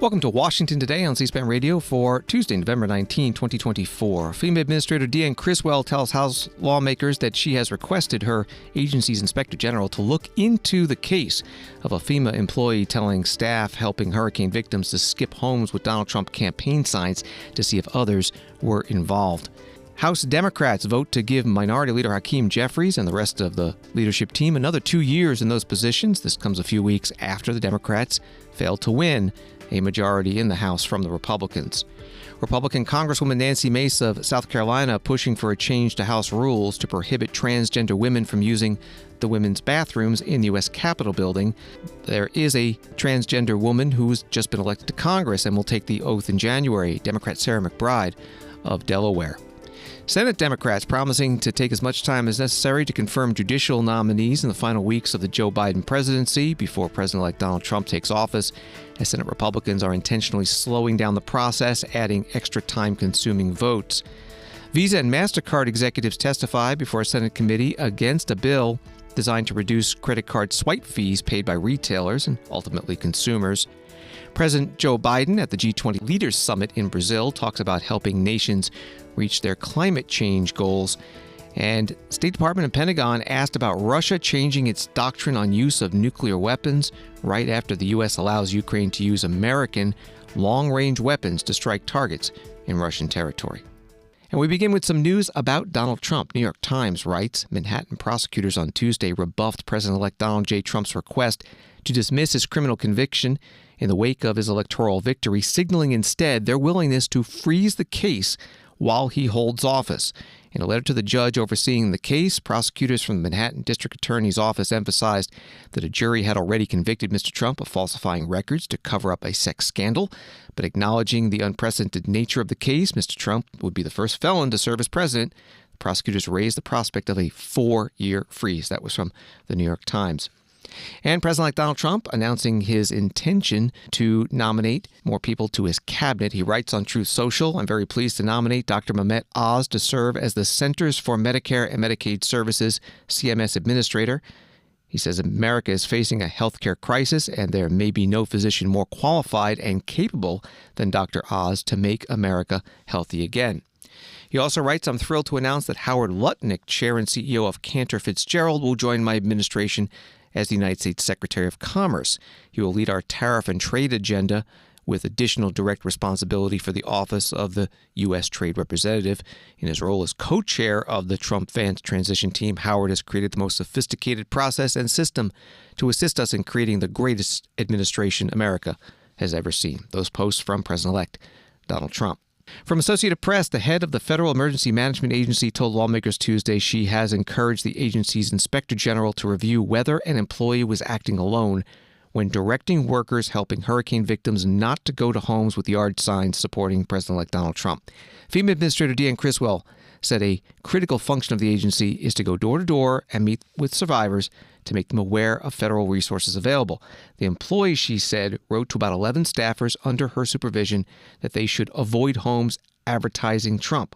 Welcome to Washington Today on C-SPAN Radio for Tuesday, November 19, 2024. FEMA Administrator Deanne Criswell tells House lawmakers that she has requested her agency's Inspector General to look into the case of a FEMA employee telling staff helping hurricane victims to skip homes with Donald Trump campaign signs to see if others were involved. House Democrats vote to give Minority Leader Hakeem Jeffries and the rest of the leadership team another 2 years in those positions. This comes a few weeks after the Democrats failed to win a majority in the House from the Republicans. Republican Congresswoman Nancy Mace of South Carolina pushing for a change to House rules to prohibit transgender women from using the women's bathrooms in the U.S. Capitol building. There is a transgender woman who's just been elected to Congress and will take the oath in January, Democrat Sarah McBride of Delaware. Senate Democrats promising to take as much time as necessary to confirm judicial nominees in the final weeks of the Joe Biden presidency before President-elect Donald Trump takes office, as Senate Republicans are intentionally slowing down the process, adding extra time-consuming votes. Visa and MasterCard executives testify before a Senate committee against a bill designed to reduce credit card swipe fees paid by retailers and ultimately consumers. President Joe Biden at the G20 Leaders Summit in Brazil talks about helping nations reach their climate change goals. And State Department and Pentagon asked about Russia changing its doctrine on use of nuclear weapons right after the U.S. allows Ukraine to use American long-range weapons to strike targets in Russian territory. And we begin with some news about Donald Trump. New York Times writes, Manhattan prosecutors on Tuesday rebuffed President-elect Donald J. Trump's request to dismiss his criminal conviction in the wake of his electoral victory, signaling instead their willingness to freeze the case while he holds office. In a letter to the judge overseeing the case, prosecutors from the Manhattan District Attorney's Office emphasized that a jury had already convicted Mr. Trump of falsifying records to cover up a sex scandal, but acknowledging the unprecedented nature of the case, Mr. Trump would be the first felon to serve as president. The prosecutors raised the prospect of a 4-year freeze. That was from the New York Times. And President-elect Donald Trump announcing his intention to nominate more people to his cabinet. He writes on Truth Social, I'm very pleased to nominate Dr. Mehmet Oz to serve as the Centers for Medicare and Medicaid Services, CMS Administrator. He says America is facing a healthcare crisis, and there may be no physician more qualified and capable than Dr. Oz to make America healthy again. He also writes, I'm thrilled to announce that Howard Lutnick, chair and CEO of Cantor Fitzgerald, will join my administration as the United States Secretary of Commerce. He will lead our tariff and trade agenda with additional direct responsibility for the Office of the U.S. Trade Representative. In his role as co-chair of the Trump-Vance transition team, Howard has created the most sophisticated process and system to assist us in creating the greatest administration America has ever seen. Those posts from President-elect Donald Trump. From Associated Press, the head of the Federal Emergency Management Agency told lawmakers Tuesday she has encouraged the agency's Inspector General to review whether an employee was acting alone when directing workers helping hurricane victims not to go to homes with yard signs supporting President-elect Donald Trump. FEMA Administrator Deanne Criswell said a critical function of the agency is to go door to door and meet with survivors to make them aware of federal resources available. The employee, she said, wrote to about 11 staffers under her supervision that they should avoid homes advertising Trump.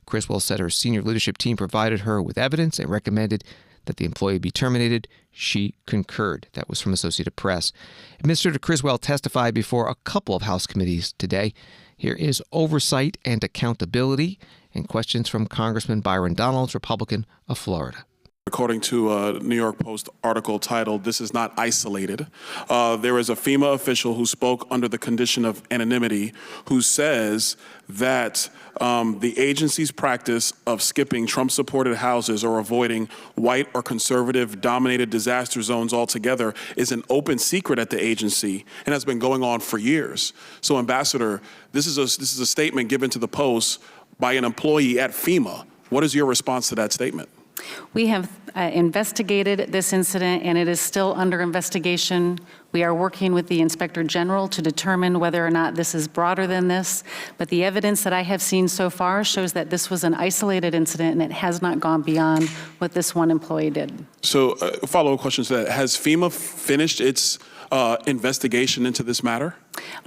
Criswell said her senior leadership team provided her with evidence and recommended that the employee be terminated. She concurred. That was from Associated Press. Administrator Criswell testified before a couple of House committees today. Here is oversight and accountability and questions from Congressman Byron Donalds, Republican of Florida. According to a New York Post article titled, This is Not Isolated, there is a FEMA official who spoke under the condition of anonymity who says that the agency's practice of skipping Trump-supported houses or avoiding white or conservative-dominated disaster zones altogether is an open secret at the agency and has been going on for years. So, Ambassador, this is a statement given to the Post by an employee at FEMA. What is your response to that statement? We have investigated this incident, and it is still under investigation. We are working with the Inspector General to determine whether or not this is broader than this. But the evidence that I have seen so far shows that this was an isolated incident, and it has not gone beyond what this one employee did. So, follow-up question to that. Has FEMA finished its investigation into this matter?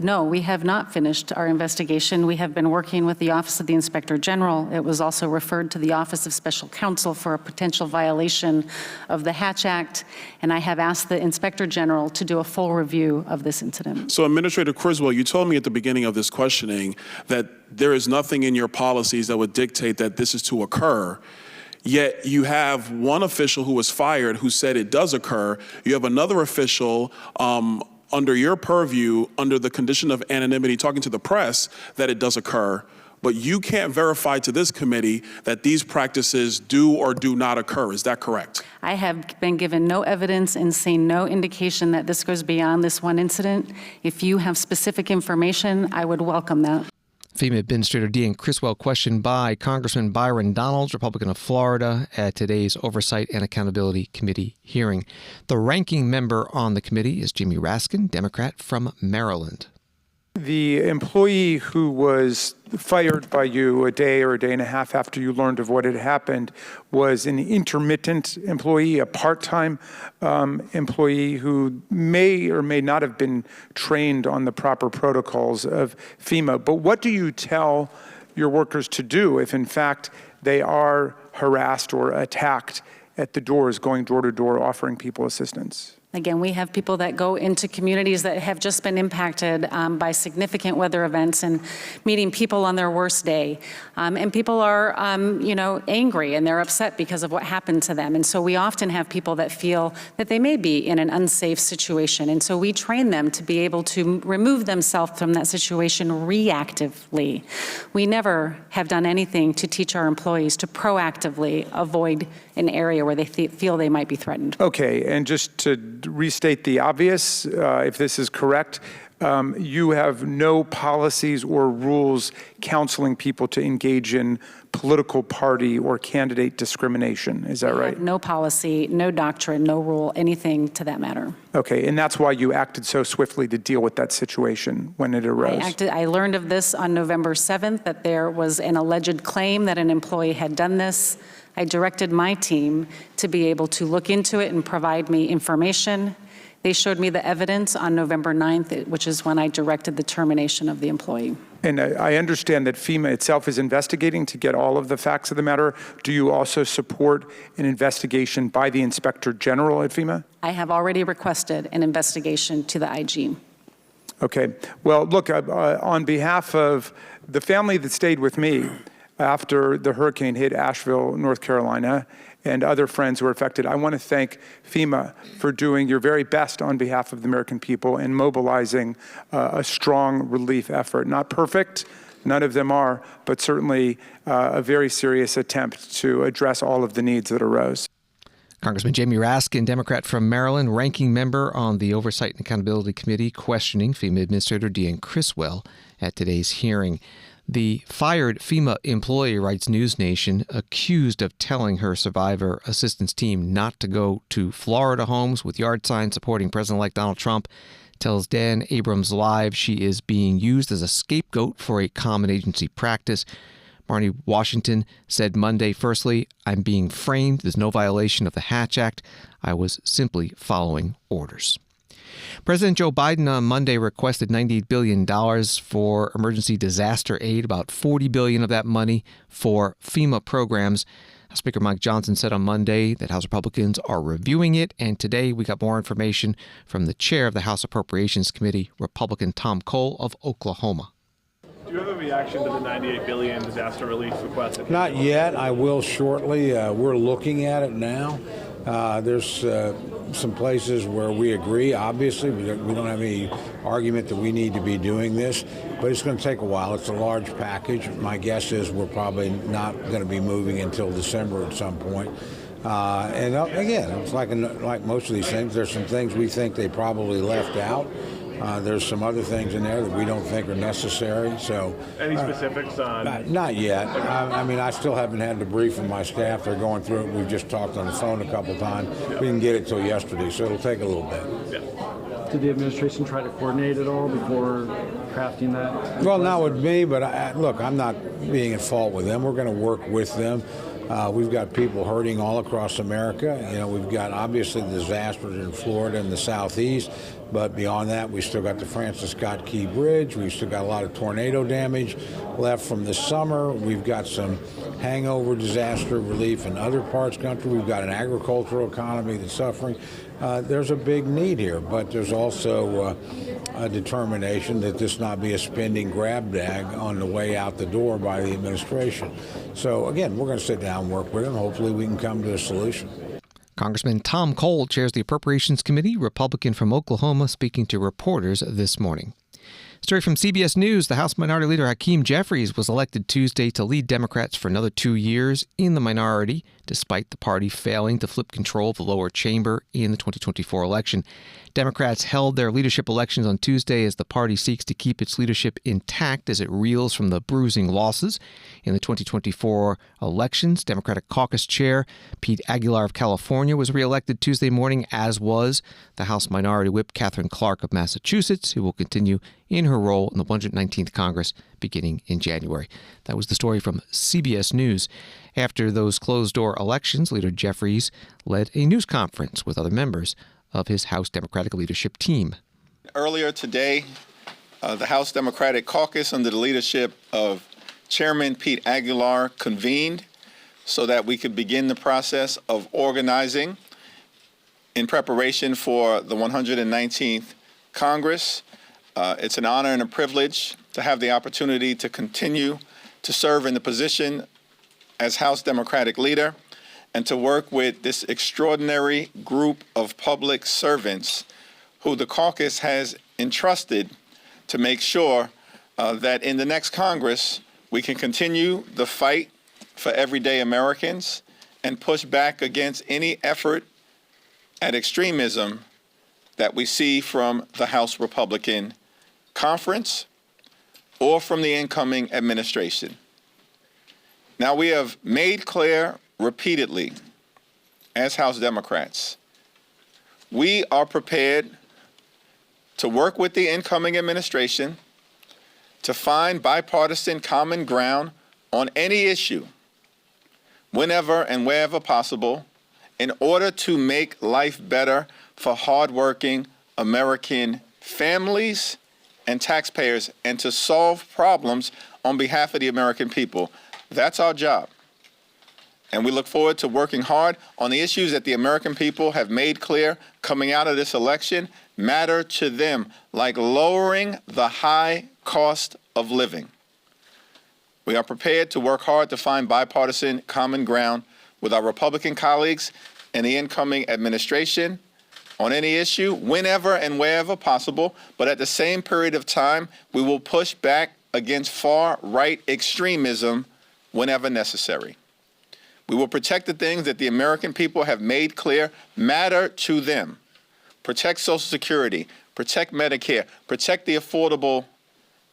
No, we have not finished our investigation. We have been working with the Office of the Inspector General. It was also referred to the Office of Special Counsel for a potential violation of the Hatch Act, and I have asked the Inspector General to do a full review of this incident. So, Administrator Criswell, you told me at the beginning of this questioning that there is nothing in your policies that would dictate that this is to occur. Yet you have one official who was fired who said it does occur. You have another official under your purview, under the condition of anonymity, talking to the press that it does occur. But you can't verify to this committee that these practices do or do not occur. Is that correct? I have been given no evidence and seen no indication that this goes beyond this one incident. If you have specific information, I would welcome that. FEMA Administrator Deanne Criswell questioned by Congressman Byron Donalds, Republican of Florida, at today's Oversight and Accountability Committee hearing. The ranking member on the committee is Jimmy Raskin, Democrat from Maryland. The employee who was fired by you a day or a day and a half after you learned of what had happened was an intermittent employee, a part-time employee who may or may not have been trained on the proper protocols of FEMA. But what do you tell your workers to do if, in fact, they are harassed or attacked at the doors, going door to door, offering people assistance? Again, we have people that go into communities that have just been impacted by significant weather events and meeting people on their worst day. And people are, angry and they're upset because of what happened to them. And so we often have people that feel that they may be in an unsafe situation. And so we train them to be able to remove themselves from that situation reactively. We never have done anything to teach our employees to proactively avoid an area where they feel they might be threatened. Okay, and just to restate the obvious, if this is correct, you have no policies or rules counseling people to engage in political party or candidate discrimination. Is that right? No policy, no doctrine, no rule, anything to that matter. Okay, and that's why you acted so swiftly to deal with that situation when it arose. I learned of this on November 7th, that there was an alleged claim that an employee had done this. I directed my team to be able to look into it and provide me information. They showed me the evidence on November 9th, which is when I directed the termination of the employee. And I understand that FEMA itself is investigating to get all of the facts of the matter. Do you also support an investigation by the Inspector General at FEMA? I have already requested an investigation to the IG. Okay. Well, look, on behalf of the family that stayed with me after the hurricane hit Asheville, North Carolina, and other friends who were affected, I want to thank FEMA for doing your very best on behalf of the American people and mobilizing a strong relief effort. Not perfect, none of them are, but certainly a very serious attempt to address all of the needs that arose. Congressman Jamie Raskin, Democrat from Maryland, ranking member on the Oversight and Accountability Committee, questioning FEMA Administrator Deanne Criswell at today's hearing. The fired FEMA employee, writes News Nation, accused of telling her survivor assistance team not to go to Florida homes with yard signs supporting President-elect Donald Trump, tells Dan Abrams Live she is being used as a scapegoat for a common agency practice. Marnie Washington said Monday, firstly, I'm being framed. There's no violation of the Hatch Act. I was simply following orders. President Joe Biden on Monday requested $98 billion for emergency disaster aid, about $40 billion of that money for FEMA programs. Speaker Mike Johnson said on Monday that House Republicans are reviewing it, and today we got more information from the chair of the House Appropriations Committee, Republican Tom Cole of Oklahoma. Do you have a reaction to the $98 billion disaster relief request? Not yet. I will shortly. We're looking at it now. There's some places where we agree. Obviously, we don't have any argument that we need to be doing this, but it's going to take a while. It's a large package. My guess is we're probably not going to be moving until December at some point. And again, it's like most of these things, there's some things we think they probably left out. There's some other things in there that we don't think are necessary. So, any specifics on? Not yet. I mean, I still haven't had the brief from my staff. They're going through it. We've just talked on the phone a couple times. We didn't get it till yesterday, so it'll take a little bit. Yeah. Did the administration try to coordinate it all before crafting that? Well, not with me, but look, I'm not being at fault with them. We're going to work with them. We've got people hurting all across America. You know, we've got obviously the disasters in Florida and the Southeast, but beyond that, we still got the Francis Scott Key Bridge. We've still got a lot of tornado damage left from this summer. We've got some hangover disaster relief in other parts of the country. We've got an agricultural economy that's suffering. There's a big need here, but there's also a determination that this not be a spending grab bag on the way out the door by the administration. So again, we're going to sit down and work with them. Hopefully we can come to a solution. Congressman Tom Cole chairs the Appropriations Committee, Republican from Oklahoma, speaking to reporters this morning. Story from CBS News. The House Minority Leader Hakeem Jeffries was elected Tuesday to lead Democrats for another 2 years in the minority, despite the party failing to flip control of the lower chamber in the 2024 election. Democrats held their leadership elections on Tuesday as the party seeks to keep its leadership intact as it reels from the bruising losses. In the 2024 elections, Democratic caucus chair Pete Aguilar of California was reelected Tuesday morning, as was the House Minority Whip Katherine Clark of Massachusetts, who will continue in her role in the 119th Congress beginning in January. That was the story from CBS News. After those closed-door elections, Leader Jeffries led a news conference with other members of his House Democratic leadership team. Earlier today, the House Democratic Caucus, under the leadership of Chairman Pete Aguilar, convened so that we could begin the process of organizing in preparation for the 119th Congress. It's an honor and a privilege to have the opportunity to continue to serve in the position as House Democratic leader and to work with this extraordinary group of public servants who the caucus has entrusted to make sure that in the next Congress we can continue the fight for everyday Americans and push back against any effort at extremism that we see from the House Republican Conference or from the incoming administration. Now, we have made clear repeatedly as House Democrats, we are prepared to work with the incoming administration to find bipartisan common ground on any issue, whenever and wherever possible, in order to make life better for hardworking American families and taxpayers, and to solve problems on behalf of the American people. That's our job. And we look forward to working hard on the issues that the American people have made clear coming out of this election matter to them, like lowering the high cost of living. We are prepared to work hard to find bipartisan common ground with our Republican colleagues and the incoming administration on any issue, whenever and wherever possible, but at the same period of time, we will push back against far-right extremism whenever necessary. We will protect the things that the American people have made clear matter to them. Protect Social Security, protect Medicare, protect the Affordable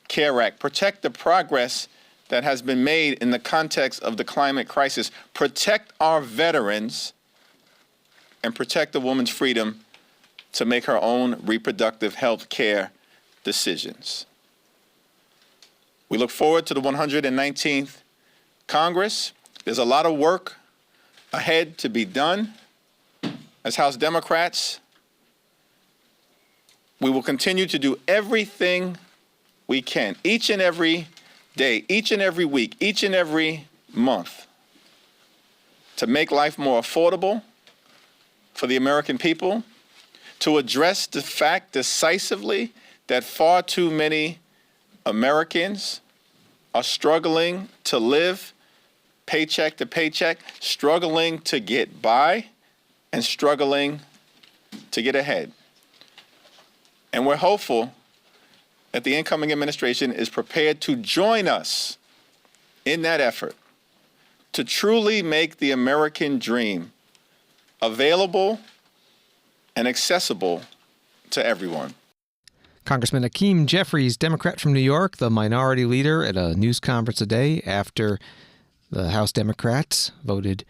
Care Act, protect the progress that has been made in the context of the climate crisis, protect our veterans, and protect a woman's freedom to make her own reproductive health care decisions. We look forward to the 119th Congress. There's a lot of work ahead to be done. As House Democrats, we will continue to do everything we can, each and every day, each and every week, each and every month, to make life more affordable for the American people, to address the fact decisively that far too many Americans are struggling to live paycheck to paycheck, struggling to get by, and struggling to get ahead. And we're hopeful that the incoming administration is prepared to join us in that effort to truly make the American dream available and accessible to everyone. Congressman Hakeem Jeffries, Democrat from New York, the minority leader, at a news conference today after the House Democrats voted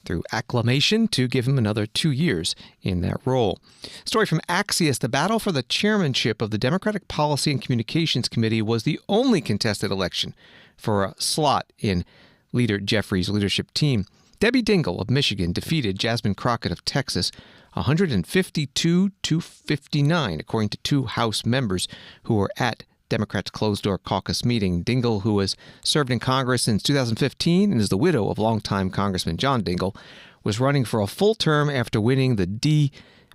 through acclamation to give him another 2 years in that role. Story from Axios. The battle for the chairmanship of the Democratic Policy and Communications Committee was the only contested election for a slot in Leader Jeffries' leadership team. Debbie Dingell of Michigan defeated Jasmine Crockett of Texas 152-59, according to two House members who were at Democrats' closed-door caucus meeting. Dingell, who has served in Congress since 2015 and is the widow of longtime Congressman John Dingell, was running for a full term after winning the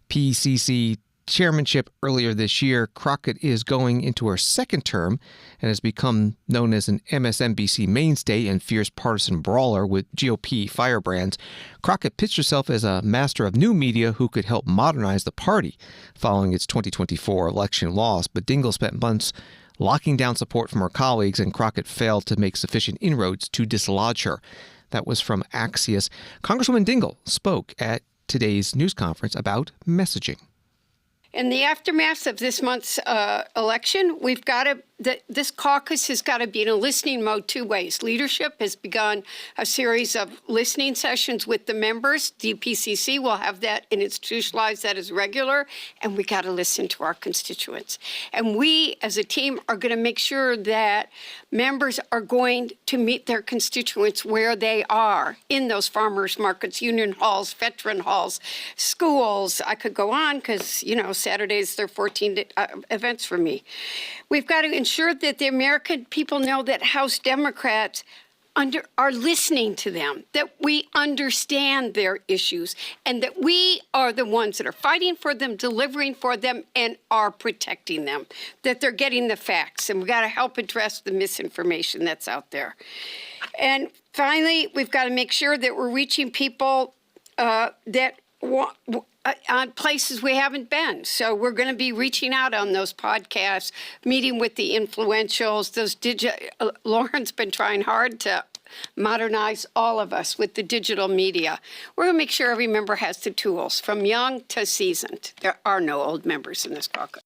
DPCC chairmanship earlier this year. Crockett is going into her second term and has become known as an MSNBC mainstay and fierce partisan brawler with GOP firebrands. Crockett pitched herself as a master of new media who could help modernize the party following its 2024 election loss, but Dingell spent months locking down support from her colleagues, and Crockett failed to make sufficient inroads to dislodge her. That was from Axios. Congresswoman Dingell spoke at today's news conference about messaging. In the aftermath of this month's election, this caucus has got to be in a listening mode two ways. Leadership has begun a series of listening sessions with the members. DPCC will have that and institutionalize that as regular, and we got to listen to our constituents. And we, as a team, are going to make sure that members are going to meet their constituents where they are, in those farmers markets, union halls, veteran halls, schools. I could go on because, Saturdays, there are 14 events for me. We've got to ensure that the American people know that House Democrats are listening to them, that we understand their issues, and that we are the ones that are fighting for them, delivering for them, and are protecting them, that they're getting the facts, and we've got to help address the misinformation that's out there. And finally, we've got to make sure that we're reaching people on places we haven't been. So we're going to be reaching out on those podcasts, meeting with the influentials. Lauren's been trying hard to modernize all of us with the digital media. We're going to make sure every member has the tools, from young to seasoned. There are no old members in this caucus.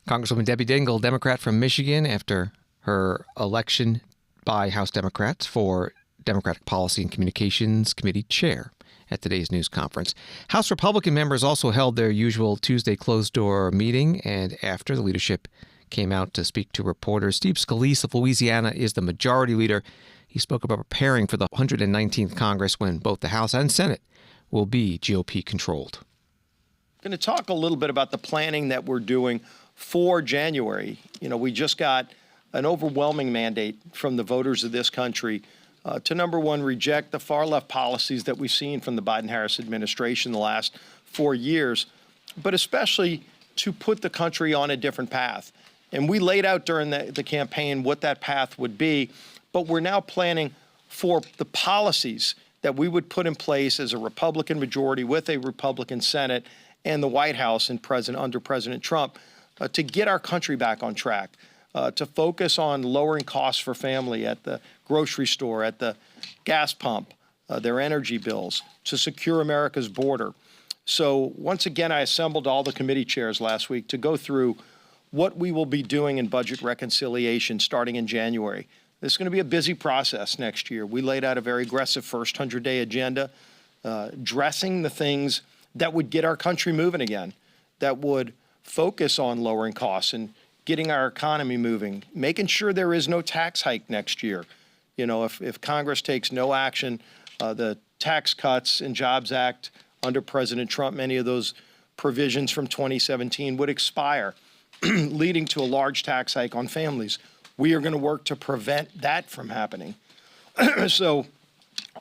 Congresswoman Debbie Dingell, Democrat from Michigan, after her election by House Democrats for Democratic Policy and Communications Committee chair at today's news conference. House Republican members also held their usual Tuesday closed-door meeting, and after, the leadership came out to speak to reporters. Steve Scalise of Louisiana is the majority leader. He spoke about preparing for the 119th Congress when both the House and Senate will be GOP-controlled. I'm going to talk a little bit about the planning that we're doing for January. We just got an overwhelming mandate from the voters of this country to, number one, reject the far-left policies that we've seen from the Biden-Harris administration the last 4 years, but especially to put the country on a different path. And we laid out during the campaign what that path would be, but we're now planning for the policies that we would put in place as a Republican majority with a Republican Senate and the White House under President Trump to get our country back on track. To focus on lowering costs for family at the grocery store, at the gas pump, their energy bills, to secure America's border. So once again, I assembled all the committee chairs last week to go through what we will be doing in budget reconciliation starting in January. This is going to be a busy process next year. We laid out a very aggressive first 100-day agenda, addressing the things that would get our country moving again, that would focus on lowering costs and getting our economy moving, making sure there is no tax hike next year. If Congress takes no action, the Tax Cuts and Jobs Act under President Trump, many of those provisions from 2017 would expire, leading to a large tax hike on families. We are going to work to prevent that from happening. So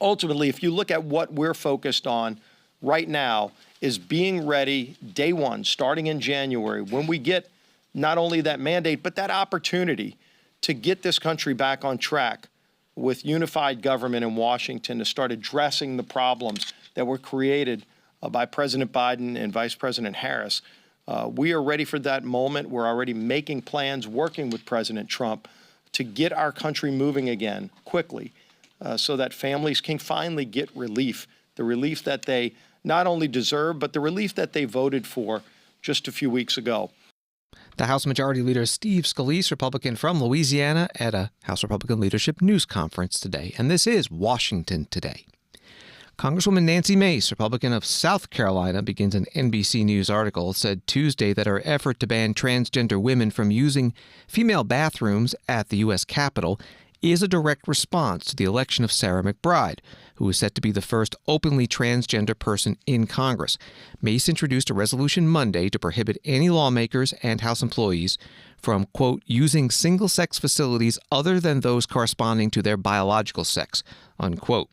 ultimately, if you look at what we're focused on right now, is being ready day one, starting in January, when we get not only that mandate, but that opportunity to get this country back on track with unified government in Washington to start addressing the problems that were created by President Biden and Vice President Harris. We are ready for that moment. We're already making plans, working with President Trump to get our country moving again quickly so that families can finally get relief, the relief that they not only deserve, but the relief that they voted for just a few weeks ago. The House Majority Leader Steve Scalise, Republican from Louisiana, at a House Republican Leadership News Conference today. And this is Washington Today. Congresswoman Nancy Mace, Republican of South Carolina, begins an NBC News article, said Tuesday that her effort to ban transgender women from using female bathrooms at the U.S. Capitol is a direct response to the election of Sarah McBride, who is set to be the first openly transgender person in Congress. Mace introduced a resolution Monday to prohibit any lawmakers and House employees from, quote, using single-sex facilities other than those corresponding to their biological sex, unquote.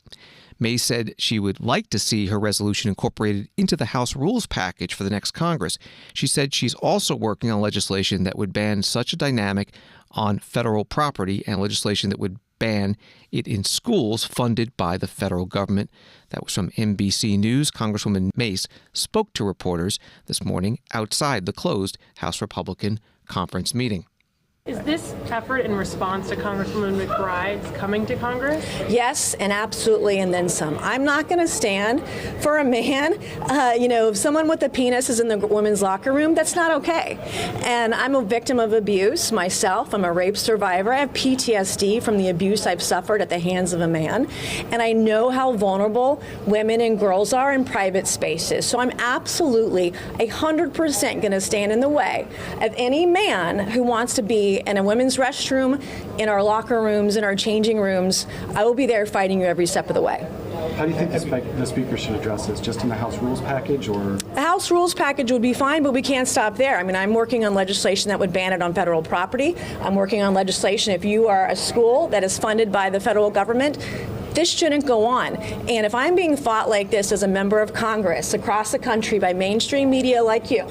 May said she would like to see her resolution incorporated into the House rules package for the next Congress. She said she's also working on legislation that would ban such a dynamic on federal property and legislation that would ban it in schools funded by the federal government. That was from NBC News. Congresswoman Mace spoke to reporters this morning outside the closed House Republican conference meeting. Is this effort in response to Congresswoman McBride's coming to Congress? Yes, and absolutely, and then some. I'm not going to stand for a man, if someone with a penis is in the women's locker room, that's not okay. And I'm a victim of abuse myself. I'm a rape survivor. I have PTSD from the abuse I've suffered at the hands of a man. And I know how vulnerable women and girls are in private spaces. So I'm absolutely 100% going to stand in the way of any man who wants to be in a women's restroom, in our locker rooms, in our changing rooms. I will be there fighting you every step of the way. How do you think the Speaker should address this? Just in the House rules package, or? The House rules package would be fine, but we can't stop there. I mean, I'm working on legislation that would ban it on federal property. I'm working on legislation if you are a school that is funded by the federal government. This shouldn't go on. And if I'm being fought like this as a member of Congress across the country by mainstream media like you,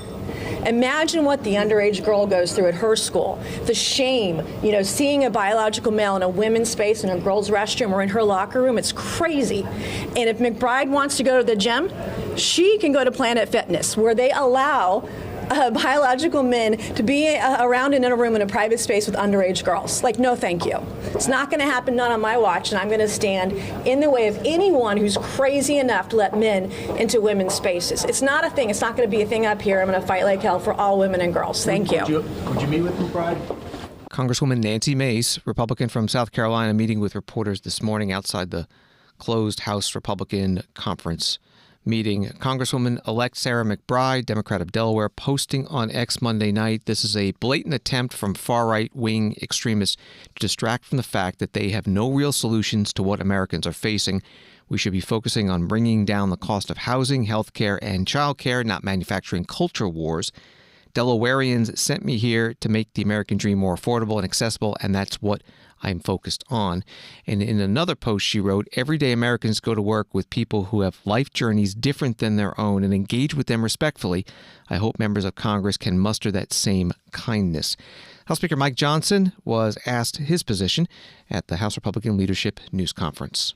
imagine what the underage girl goes through at her school. The shame, seeing a biological male in a women's space, in a girl's restroom, or in her locker room, it's crazy. And if McBride wants to go to the gym, she can go to Planet Fitness, where they allow biological men to be around in a room in a private space with underage girls. No, thank you. It's not going to happen, not on my watch, and I'm going to stand in the way of anyone who's crazy enough to let men into women's spaces. It's not a thing. It's not going to be a thing up here. I'm going to fight like hell for all women and girls. Thank you. Would you meet with McBride? Congresswoman Nancy Mace, Republican from South Carolina, meeting with reporters this morning outside the closed House Republican conference meeting. Congresswoman-elect Sarah McBride, Democrat of Delaware, posting on X Monday night, this is a blatant attempt from far-right-wing extremists to distract from the fact that they have no real solutions to what Americans are facing. We should be focusing on bringing down the cost of housing, health care, and child care, not manufacturing culture wars. Delawareans sent me here to make the American dream more affordable and accessible, and that's what I'm focused on. And in another post she wrote, everyday Americans go to work with people who have life journeys different than their own and engage with them respectfully. I hope members of Congress can muster that same kindness. House Speaker Mike Johnson was asked his position at the House Republican Leadership News Conference.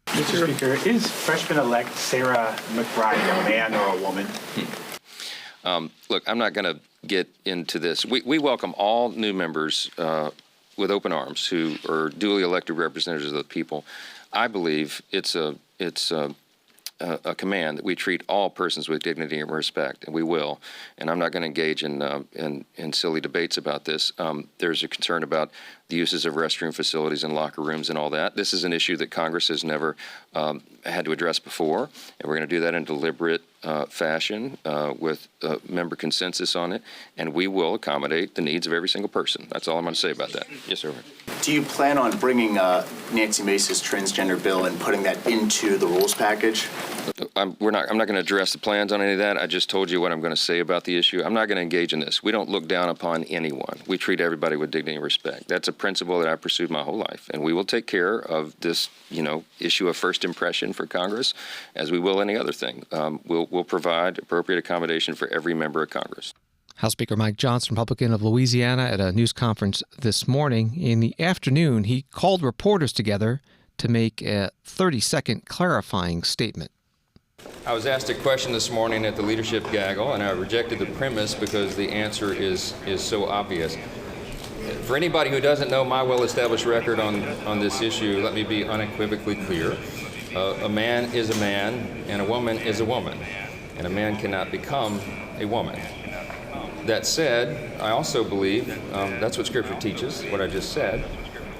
Mr. Speaker, is freshman-elect Sarah McBride a man or a woman? Look, I'm not going to get into this. We welcome all new members with open arms who are duly elected representatives of the people. I believe it's a command that we treat all persons with dignity and respect, and we will. And I'm not going to engage in silly debates about this. There's a concern about the uses of restroom facilities and locker rooms and all that. This is an issue that Congress has never had to address before, and we're going to do that in deliberate fashion with member consensus on it, and we will accommodate the needs of every single person. That's all I'm going to say about that. Yes, sir. Do you plan on bringing Nancy Mace's transgender bill and putting that into the rules package? I'm not going to address the plans on any of that. I just told you what I'm going to say about the issue. I'm not going to engage in this. We don't look down upon anyone. We treat everybody with dignity and respect. That's a principle that I've pursued my whole life, and we will take care of this, issue of first impression for Congress, as we will any other thing. We'll provide appropriate accommodation for every member of Congress. House Speaker Mike Johnson, Republican of Louisiana, at a news conference this morning. In the afternoon, he called reporters together to make a 30-second clarifying statement. I was asked a question this morning at the leadership gaggle, and I rejected the premise because the answer is so obvious. For anybody who doesn't know my well-established record on this issue, let me be unequivocally clear. A man is a man, and a woman is a woman, and a man cannot become a woman. That said, I also believe, that's what Scripture teaches, what I just said,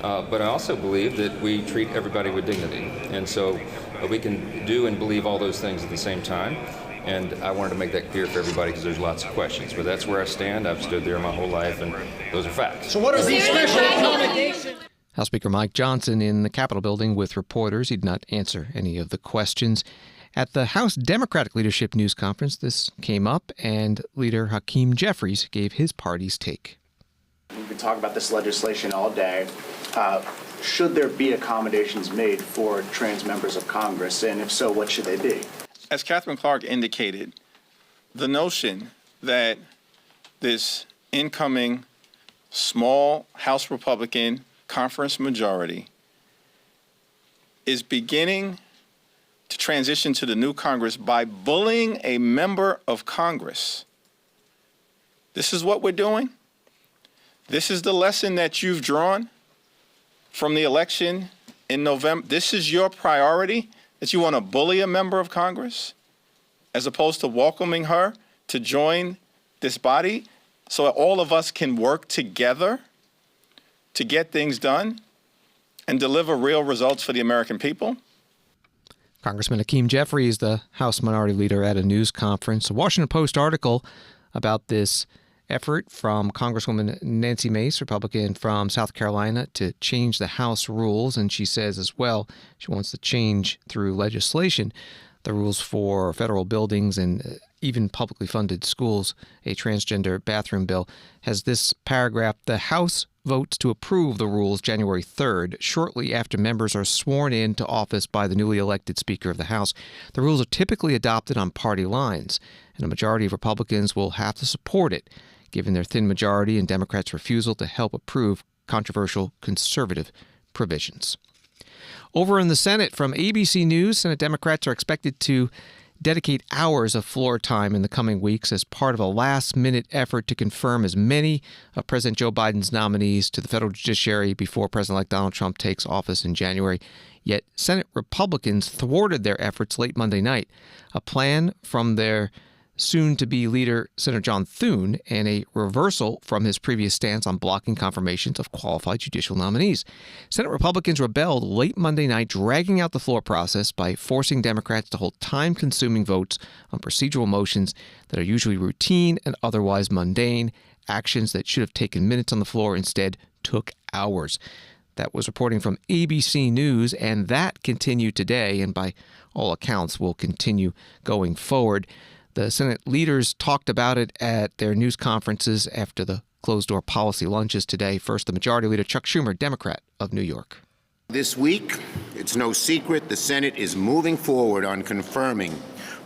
but I also believe that we treat everybody with dignity. And so we can do and believe all those things at the same time. And I wanted to make that clear for everybody because there's lots of questions. But that's where I stand. I've stood there my whole life, and those are facts. So what are these special accommodations? House Speaker Mike Johnson in the Capitol building with reporters. He did not answer any of the questions. At the House Democratic Leadership News Conference, this came up, and Leader Hakeem Jeffries gave his party's take. We could talk about this legislation all day. Should there be accommodations made for trans members of Congress, and if so, what should they be? As Catherine Clark indicated, the notion that this incoming small House Republican conference majority is beginning to transition to the new Congress by bullying a member of Congress. This is what we're doing. This is the lesson that you've drawn from the election in November. This is your priority, that you want to bully a member of Congress as opposed to welcoming her to join this body so that all of us can work together to get things done and deliver real results for the American people. Congressman Hakeem Jeffries, the House Minority Leader, at a news conference. A Washington Post article about this effort from Congresswoman Nancy Mace, Republican from South Carolina, to change the House rules. And she says as well she wants to change through legislation the rules for federal buildings and even publicly funded schools. A transgender bathroom bill has this paragraph: the House votes to approve the rules January 3rd, shortly after members are sworn into office by the newly elected Speaker of the House. The rules are typically adopted on party lines, and a majority of Republicans will have to support it, given their thin majority and Democrats' refusal to help approve controversial conservative provisions. Over in the Senate, from ABC News, Senate Democrats are expected to dedicate hours of floor time in the coming weeks as part of a last-minute effort to confirm as many of President Joe Biden's nominees to the federal judiciary before President-elect Donald Trump takes office in January. Yet Senate Republicans thwarted their efforts late Monday night. A plan from their soon-to-be leader, Senator John Thune, and a reversal from his previous stance on blocking confirmations of qualified judicial nominees. Senate Republicans rebelled late Monday night, dragging out the floor process by forcing Democrats to hold time-consuming votes on procedural motions that are usually routine and otherwise mundane. Actions that should have taken minutes on the floor instead took hours. That was reporting from ABC News, and that continued today, and by all accounts will continue going forward. The Senate leaders talked about it at their news conferences after the closed-door policy lunches today. First, the Majority Leader Chuck Schumer, Democrat of New York. This week, it's no secret the Senate is moving forward on confirming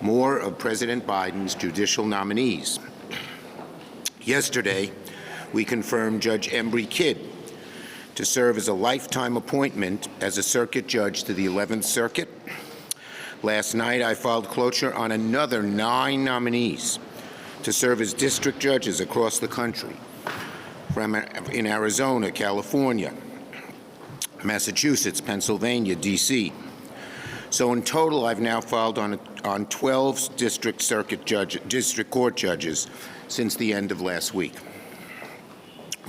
more of President Biden's judicial nominees. Yesterday, we confirmed Judge Embry Kidd to serve as a lifetime appointment as a circuit judge to the 11th Circuit. Last night, I filed cloture on another 9 nominees to serve as district judges across the country, in Arizona, California, Massachusetts, Pennsylvania, D.C. So in total, I've now filed on 12 district court judges since the end of last week.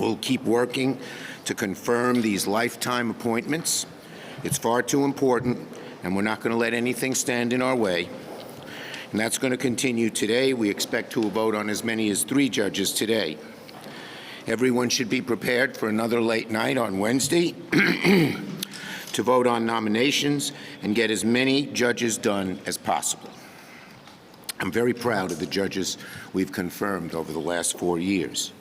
We'll keep working to confirm these lifetime appointments. It's far too important, and we're not going to let anything stand in our way. And that's going to continue today. We expect to vote on as many as 3 judges today. Everyone should be prepared for another late night on Wednesday to vote on nominations and get as many judges done as possible. I'm very proud of the judges we've confirmed over the last 4 years,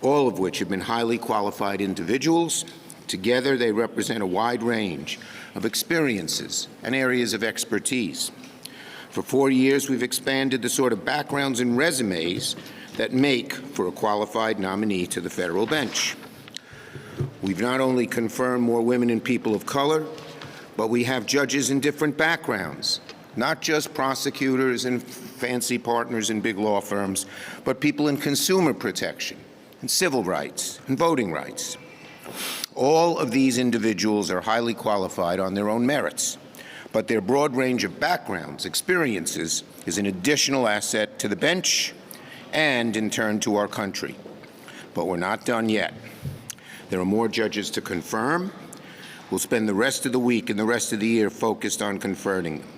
all of which have been highly qualified individuals. Together, they represent a wide range of experiences and areas of expertise. For 4 years, we've expanded the sort of backgrounds and resumes that make for a qualified nominee to the federal bench. We've not only confirmed more women and people of color, but we have judges in different backgrounds, not just prosecutors and fancy partners in big law firms, but people in consumer protection and civil rights and voting rights. All of these individuals are highly qualified on their own merits, but their broad range of backgrounds, experiences, is an additional asset to the bench and, in turn, to our country. But we're not done yet. There are more judges to confirm. We'll spend the rest of the week and the rest of the year focused on confirming them.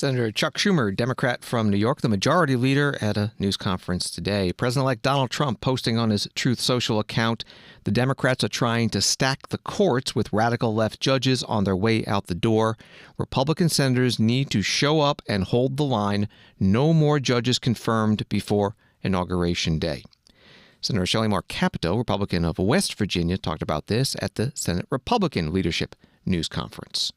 Senator Chuck Schumer, Democrat from New York, the majority leader, at a news conference today. President-elect Donald Trump posting on his Truth Social account, the Democrats are trying to stack the courts with radical left judges on their way out the door. Republican senators need to show up and hold the line. No more judges confirmed before Inauguration Day. Senator Shelley Moore Capito, Republican of West Virginia, talked about this at the Senate Republican Leadership News Conference.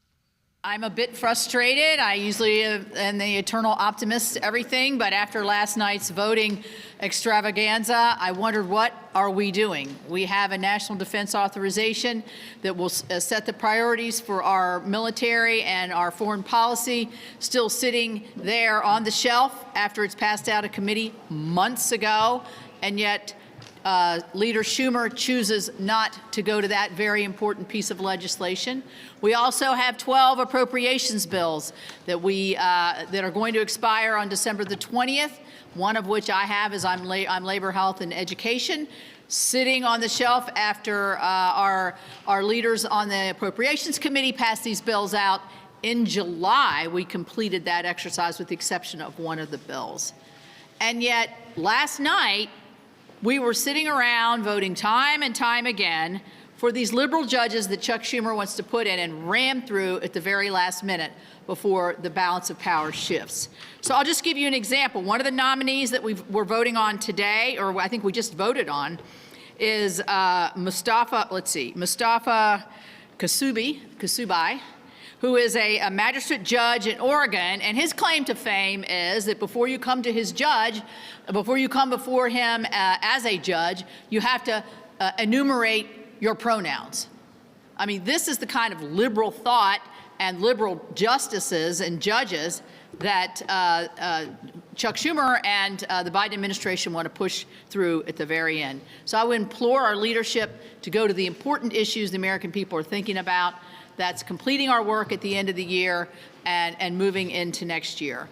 I'm a bit frustrated. I usually am the eternal optimist to everything, but after last night's voting extravaganza, I wondered, what are we doing? We have a national defense authorization that will set the priorities for our military and our foreign policy, still sitting there on the shelf after it's passed out of committee months ago, and yet Leader Schumer chooses not to go to that very important piece of legislation. We also have 12 appropriations bills that that are going to expire on December the 20th. One of which I have is on labor, health, and education, sitting on the shelf after our leaders on the Appropriations Committee passed these bills out. In July, we completed that exercise with the exception of one of the bills. And yet, last night, we were sitting around voting time and time again for these liberal judges that Chuck Schumer wants to put in and ram through at the very last minute before the balance of power shifts. So I'll just give you an example. One of the nominees that we're voting on today, or I think we just voted on, is Mustafa Kasubai, who is a magistrate judge in Oregon, and his claim to fame is that before you come before him as a judge, you have to enumerate your pronouns. I mean, this is the kind of liberal thought and liberal justices and judges that Chuck Schumer and the Biden administration want to push through at the very end. So I would implore our leadership to go to the important issues the American people are thinking about. That's completing our work at the end of the year and moving into next year.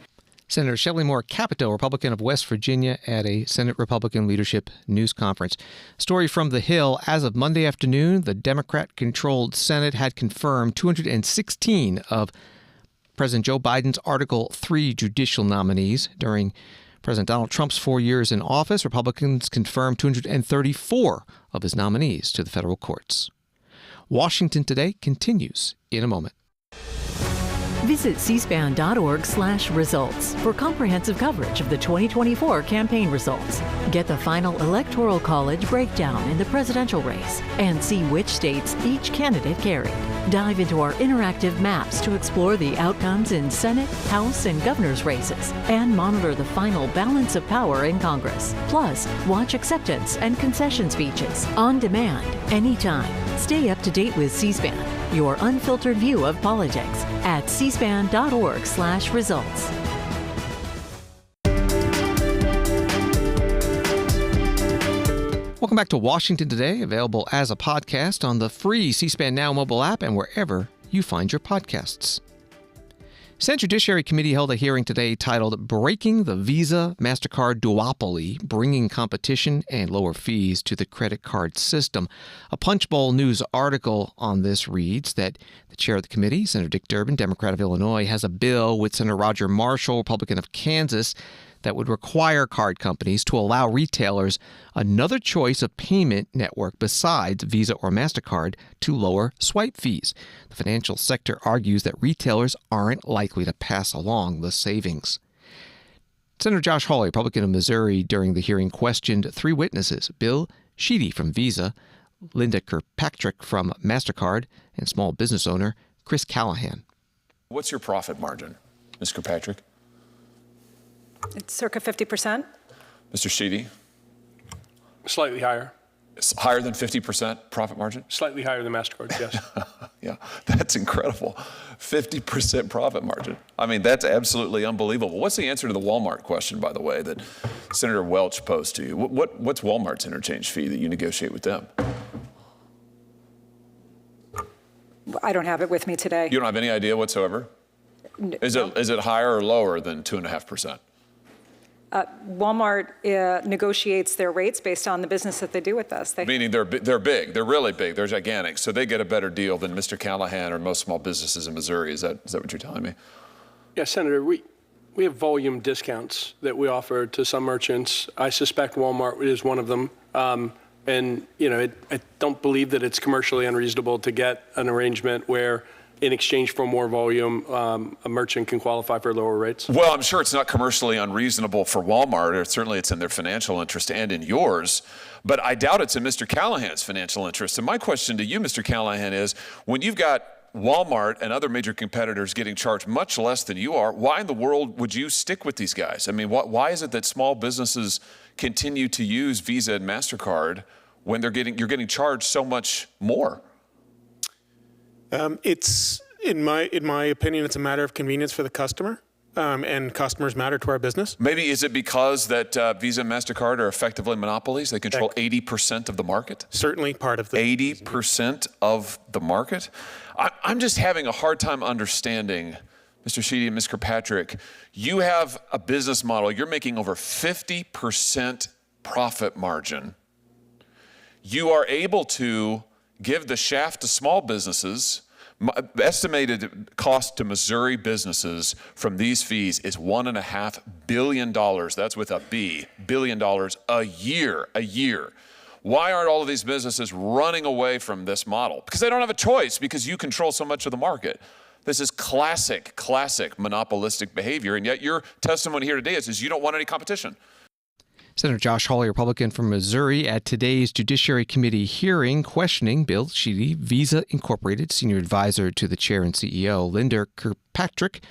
Senator Shelley Moore Capito, Republican of West Virginia, at a Senate Republican Leadership News Conference. Story from The Hill. As of Monday afternoon, the Democrat-controlled Senate had confirmed 216 of President Joe Biden's Article 3 judicial nominees. During President Donald Trump's 4 years in office, Republicans confirmed 234 of his nominees to the federal courts. Washington Today continues in a moment. Visit cspan.org/results for comprehensive coverage of the 2024 campaign results. Get the final Electoral College breakdown in the presidential race and see which states each candidate carried. Dive into our interactive maps to explore the outcomes in Senate, House, and governor's races and monitor the final balance of power in Congress. Plus, watch acceptance and concession speeches on demand, anytime. Stay up to date with C-SPAN, your unfiltered view of politics, at cspan.org/results. Welcome back to Washington Today, available as a podcast on the free C-SPAN Now mobile app and wherever you find your podcasts. Senate Judiciary Committee held a hearing today titled Breaking the Visa MasterCard Duopoly, Bringing Competition and Lower Fees to the Credit Card System. A Punchbowl News article on this reads that the chair of the committee, Senator Dick Durbin, Democrat of Illinois, has a bill with Senator Roger Marshall, Republican of Kansas, that would require card companies to allow retailers another choice of payment network besides Visa or MasterCard to lower swipe fees. The financial sector argues that retailers aren't likely to pass along the savings. Senator Josh Hawley, Republican of Missouri, during the hearing questioned three witnesses: Bill Sheedy from Visa, Linda Kirkpatrick from MasterCard, and small business owner Chris Callahan. What's your profit margin, Ms. Kirkpatrick? It's circa 50%. Mr. Sheedy? Slightly higher. It's higher than 50% profit margin? Slightly higher than MasterCard, yes. Yeah, that's incredible. 50% profit margin. I mean, that's absolutely unbelievable. What's the answer to the Walmart question, by the way, that Senator Welch posed to you? What's Walmart's interchange fee that you negotiate with them? I don't have it with me today. You don't have any idea whatsoever? Is it higher or lower than 2.5%? Walmart negotiates their rates based on the business that they do with us. Meaning they're big, they're really big, they're gigantic, so they get a better deal than Mr. Callahan or most small businesses in Missouri. Is that what you're telling me? Yeah, Senator, we have volume discounts that we offer to some merchants. I suspect Walmart is one of them. And, I don't believe that it's commercially unreasonable to get an arrangement where in exchange for more volume, a merchant can qualify for lower rates? Well, I'm sure it's not commercially unreasonable for Walmart, or certainly it's in their financial interest and in yours, but I doubt it's in Mr. Callahan's financial interest. And my question to you, Mr. Callahan, is when you've got Walmart and other major competitors getting charged much less than you are, why in the world would you stick with these guys? I mean, why is it that small businesses continue to use Visa and MasterCard when you're getting charged so much more? It's in my opinion, it's a matter of convenience for the customer, and customers matter to our business. Maybe is it because that Visa and MasterCard are effectively monopolies? They control 80% of the market? Certainly part of the 80% of the market? I'm just having a hard time understanding, Mr. Sheedy and Ms. Kirkpatrick, you have a business model, you're making over 50% profit margin. You are able to give the shaft to small businesses. Estimated cost to Missouri businesses from these fees is $1.5 billion. That's with a B, billion dollars a year. Why aren't all of these businesses running away from this model? Because they don't have a choice, because you control so much of the market. This is classic monopolistic behavior, and yet your testimony here today is you don't want any competition. Senator Josh Hawley, Republican from Missouri, at today's Judiciary Committee hearing questioning Bill Sheedy, Visa Incorporated Senior Advisor to the Chair and CEO, Linda Kirkpatrick,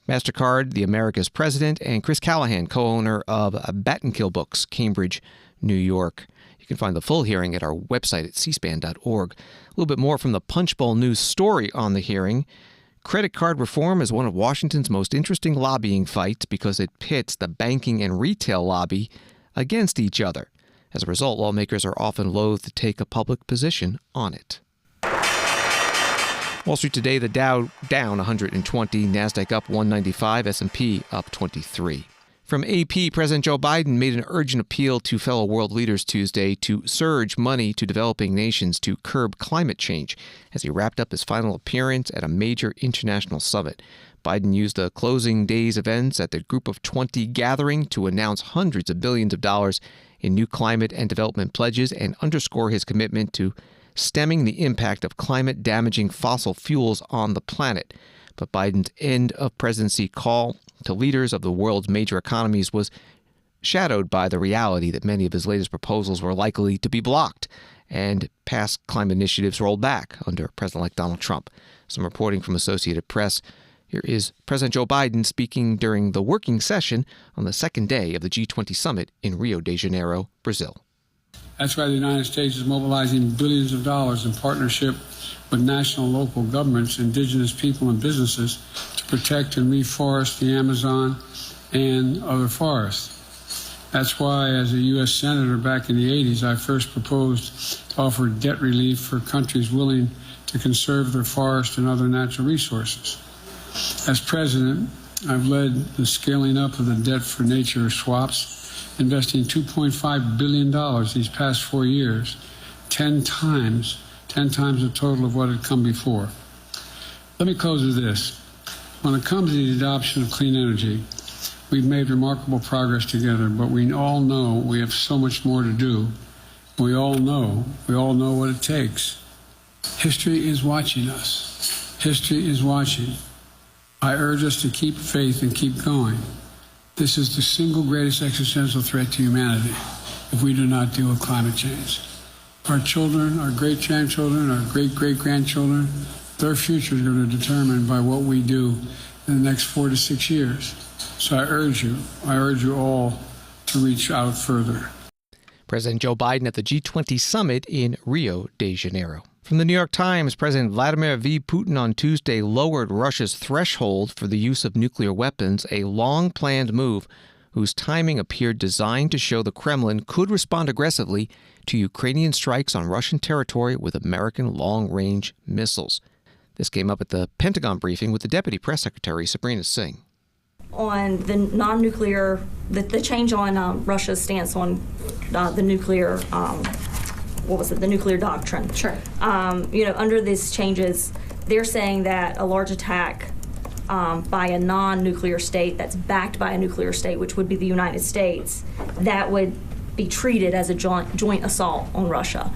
MasterCard, the America's President, and Chris Callahan, co-owner of Bat and Kill Books, Cambridge, New York. You can find the full hearing at our website at cspan.org. A little bit more from the Punchbowl News story on the hearing. Credit card reform is one of Washington's most interesting lobbying fights because it pits the banking and retail lobby against each other. As a result, lawmakers are often loath to take a public position on it. Wall Street today, the Dow down 120, NASDAQ up 195, S&P up 23. From AP, President Joe Biden made an urgent appeal to fellow world leaders Tuesday to surge money to developing nations to curb climate change as he wrapped up his final appearance at a major international summit. Biden used the closing day's events at the Group of 20 gathering to announce hundreds of billions of dollars in new climate and development pledges and underscore his commitment to stemming the impact of climate-damaging fossil fuels on the planet. But Biden's end of presidency call to leaders of the world's major economies was shadowed by the reality that many of his latest proposals were likely to be blocked and past climate initiatives rolled back under President-elect Donald Trump. Some reporting from Associated Press. Here is President Joe Biden speaking during the working session on the second day of the G20 summit in Rio de Janeiro, Brazil. That's why the United States is mobilizing billions of dollars in partnership with national and local governments, indigenous people, and businesses to protect and reforest the Amazon and other forests. That's why, as a U.S. Senator back in the 80s, I first proposed to offer debt relief for countries willing to conserve their forests and other natural resources. As president, I've led the scaling up of the debt for nature swaps, investing $2.5 billion these past 4 years, 10 times the total of what had come before. Let me close with this. When it comes to the adoption of clean energy, we've made remarkable progress together, but we all know we have so much more to do. We all know what it takes. History is watching us. History is watching. I urge us to keep faith and keep going. This is the single greatest existential threat to humanity if we do not deal with climate change. Our children, our great-grandchildren, our great-great-grandchildren, their future is going to be determined by what we do in the next 4 to 6 years. So I urge you all to reach out further. President Joe Biden at the G20 summit in Rio de Janeiro. From the New York Times, President Vladimir V. Putin on Tuesday lowered Russia's threshold for the use of nuclear weapons, a long-planned move whose timing appeared designed to show the Kremlin could respond aggressively to Ukrainian strikes on Russian territory with American long-range missiles. This came up at the Pentagon briefing with the Deputy Press Secretary, Sabrina Singh. On the non-nuclear, the change on Russia's stance on the nuclear, the nuclear doctrine. Sure. Under these changes, they're saying that a large attack by a non-nuclear state that's backed by a nuclear state, which would be the United States, that would be treated as a joint assault on Russia.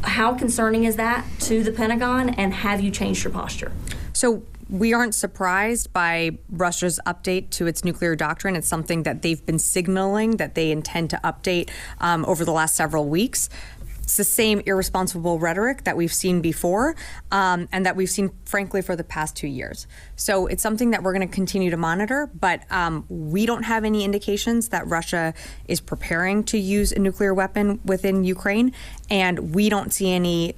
How concerning is that to the Pentagon, and have you changed your posture? So we aren't surprised by Russia's update to its nuclear doctrine. It's something that they've been signaling that they intend to update over the last several weeks. It's the same irresponsible rhetoric that we've seen before and that we've seen, frankly, for the past 2 years. So it's something that we're going to continue to monitor, but we don't have any indications that Russia is preparing to use a nuclear weapon within Ukraine, and we don't see any,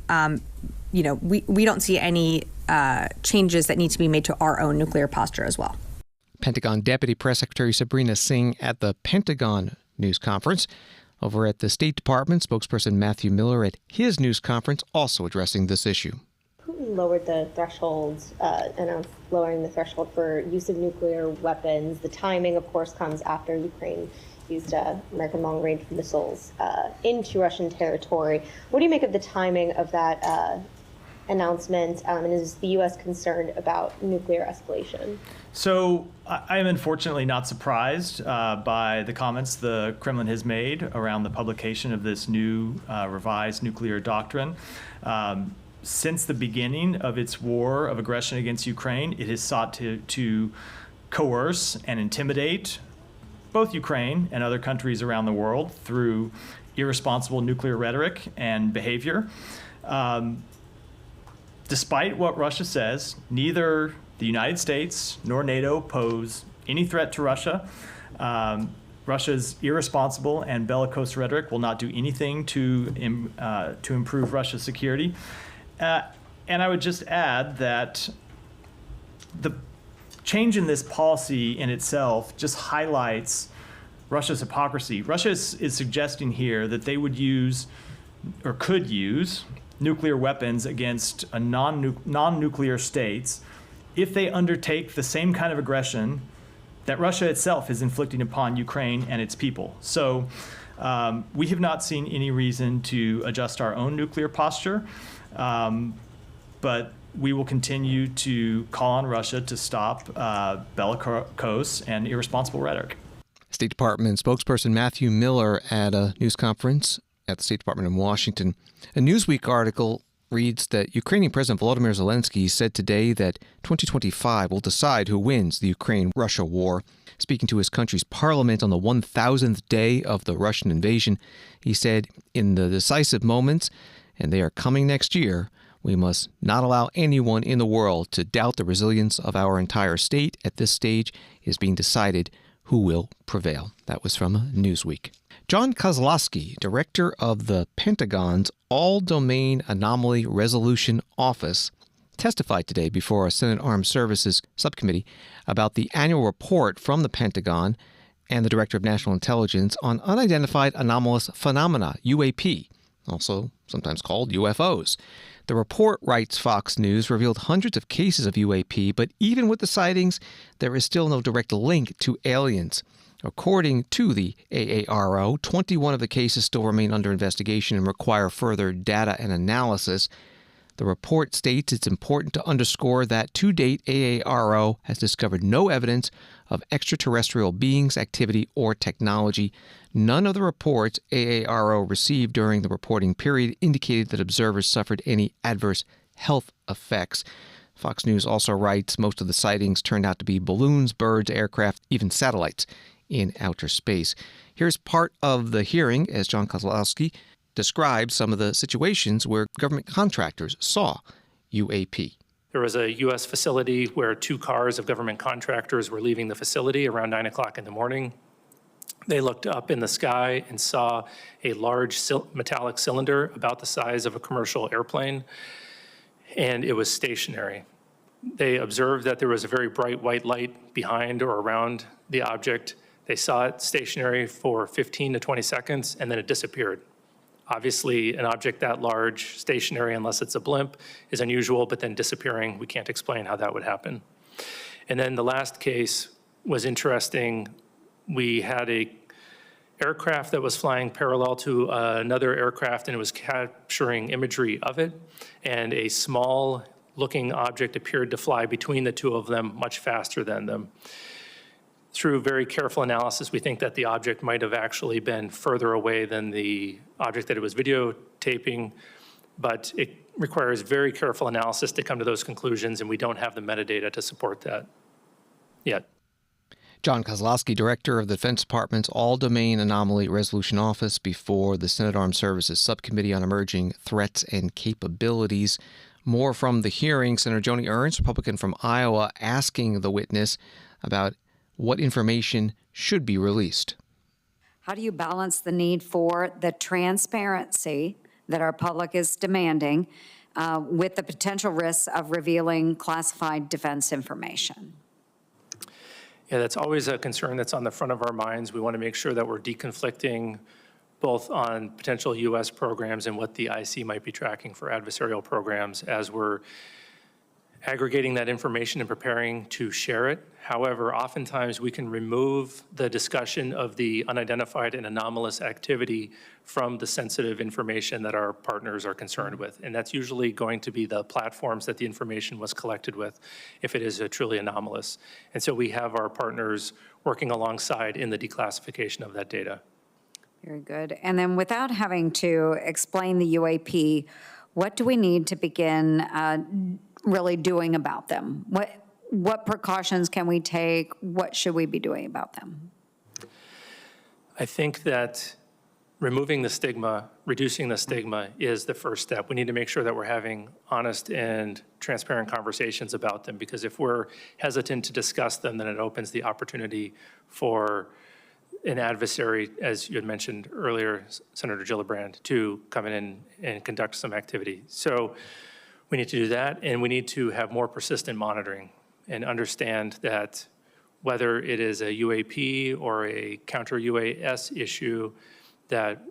we don't see any changes that need to be made to our own nuclear posture as well. Pentagon Deputy Press Secretary Sabrina Singh at the Pentagon news conference. Over at the State Department, spokesperson Matthew Miller at his news conference also addressing this issue. Putin lowered the thresholds, announced lowering the threshold for use of nuclear weapons. The timing, of course, comes after Ukraine used American long-range missiles into Russian territory. What do you make of the timing of that announcement, and is the U.S. concerned about nuclear escalation? So I am unfortunately not surprised by the comments the Kremlin has made around the publication of this new revised nuclear doctrine. Since the beginning of its war of aggression against Ukraine, it has sought to coerce and intimidate both Ukraine and other countries around the world through irresponsible nuclear rhetoric and behavior. Despite what Russia says, neither the United States nor NATO pose any threat to Russia. Russia's irresponsible and bellicose rhetoric will not do anything to improve Russia's security. And I would just add that the change in this policy in itself just highlights Russia's hypocrisy. Russia is suggesting here that they would use or could use nuclear weapons against a non-nuclear states if they undertake the same kind of aggression that Russia itself is inflicting upon Ukraine and its people. So we have not seen any reason to adjust our own nuclear posture, but we will continue to call on Russia to stop bellicose and irresponsible rhetoric. State Department spokesperson Matthew Miller at a news conference at the State Department in Washington. A Newsweek article reads that Ukrainian President Volodymyr Zelensky said today that 2025 will decide who wins the Ukraine-Russia war. Speaking to his country's parliament on the 1,000th day of the Russian invasion, he said, "In the decisive moments, and they are coming next year, we must not allow anyone in the world to doubt the resilience of our entire state. At this stage, it is being decided who will prevail." That was from Newsweek. John Kozlowski, director of the Pentagon's All-Domain Anomaly Resolution Office, testified today before a Senate Armed Services Subcommittee about the annual report from the Pentagon and the Director of National Intelligence on Unidentified Anomalous Phenomena, UAP, also sometimes called UFOs. The report, writes Fox News, revealed hundreds of cases of UAP, but even with the sightings, there is still no direct link to aliens. According to the AARO, 21 of the cases still remain under investigation and require further data and analysis. The report states it's important to underscore that to date, AARO has discovered no evidence of extraterrestrial beings, activity, or technology. None of the reports AARO received during the reporting period indicated that observers suffered any adverse health effects. Fox News also writes most of the sightings turned out to be balloons, birds, aircraft, even satellites in outer space. Here's part of the hearing as John Kozlowski describes some of the situations where government contractors saw UAP. There was a U.S. facility where 2 cars of government contractors were leaving the facility around 9 o'clock in the morning. They looked up in the sky and saw a large metallic cylinder about the size of a commercial airplane, and it was stationary. They observed that there was a very bright white light behind or around the object. They saw it stationary for 15 to 20 seconds, and then it disappeared. Obviously, an object that large, stationary, unless it's a blimp, is unusual, but then disappearing, we can't explain how that would happen. And then the last case was interesting. We had a aircraft that was flying parallel to another aircraft, and it was capturing imagery of it, and a small looking object appeared to fly between the two of them much faster than them. Through very careful analysis, we think that the object might have actually been further away than the object that it was videotaping, but it requires very careful analysis to come to those conclusions, and we don't have the metadata to support that yet. John Kozlowski, Director of the Defense Department's All-Domain Anomaly Resolution Office, before the Senate Armed Services Subcommittee on Emerging Threats and Capabilities. More from the hearing, Senator Joni Ernst, Republican from Iowa, asking the witness about what information should be released. How do you balance the need for the transparency that our public is demanding with the potential risks of revealing classified defense information? Yeah, that's always a concern that's on the front of our minds. We want to make sure that we're deconflicting both on potential U.S. programs and what the IC might be tracking for adversarial programs as we're aggregating that information and preparing to share it. However, oftentimes we can remove the discussion of the unidentified and anomalous activity from the sensitive information that our partners are concerned with. And that's usually going to be the platforms that the information was collected with if it is truly anomalous. And so we have our partners working alongside in the declassification of that data. Very good. And then without having to explain the UAP, what do we need to begin really doing about them? What precautions can we take? What should we be doing about them? I think that removing the stigma, reducing the stigma is the first step. We need to make sure that we're having honest and transparent conversations about them, because if we're hesitant to discuss them, then it opens the opportunity for an adversary, as you had mentioned earlier, Senator Gillibrand, to come in and conduct some activity. So we need to do that, and we need to have more persistent monitoring and understand that whether it is a UAP or a counter-UAS issue, that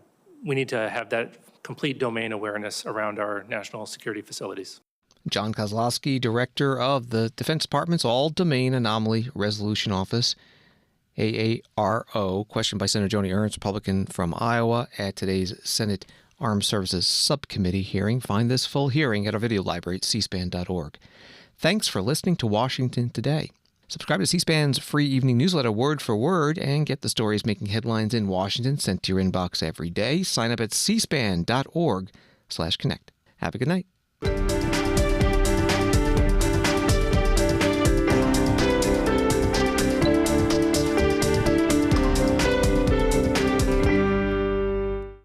we need to have that complete domain awareness around our national security facilities. John Kozlowski, Director of the Defense Department's All-Domain Anomaly Resolution Office, AARO, questioned by Senator Joni Ernst, Republican from Iowa, at today's Senate Armed Services Subcommittee hearing. Find this full hearing at our video library at cspan.org. Thanks for listening to Washington Today. Subscribe to C-SPAN's free evening newsletter, Word for Word, and get the stories making headlines in Washington sent to your inbox every day. Sign up at cspan.org/connect. Have a good night.